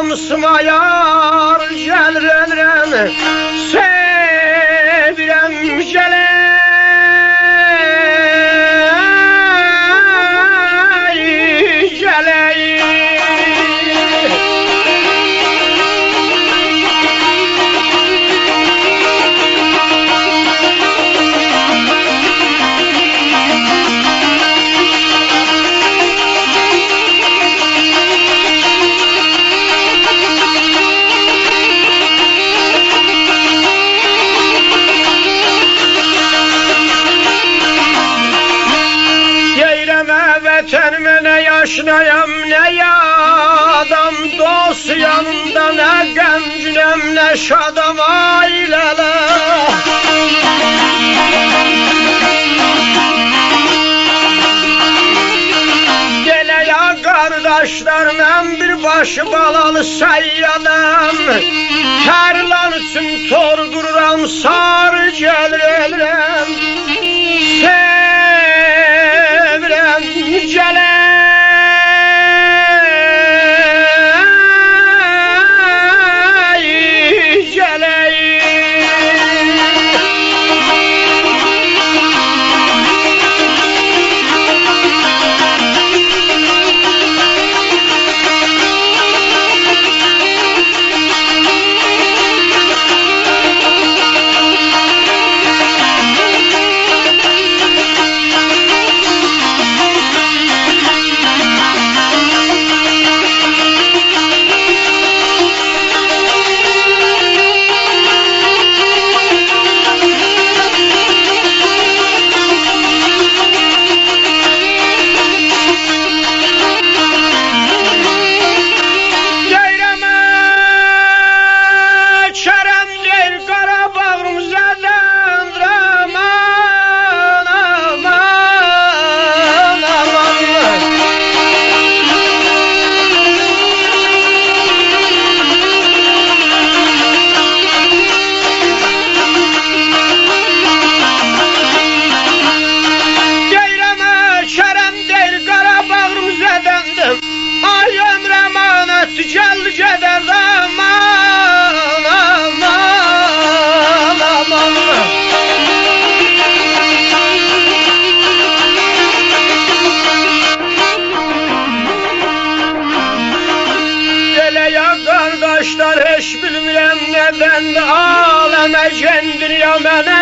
şansıma yar gəlirəm, sevirəm gələk. Vətənimə nə yaşnayam, nə yadam, dost yanımda nə qəmginəm, nə şadam ailələ. Belə ya qardaşlar, mən bir başı balalı səyyadam, tərlan üçün tor qururam, sarı gəlirəm, gələk. Gel gedər aman, aman, aman. Belə ya qardaşlar, heç bilmirəm nədən aləmə gendir ya mənə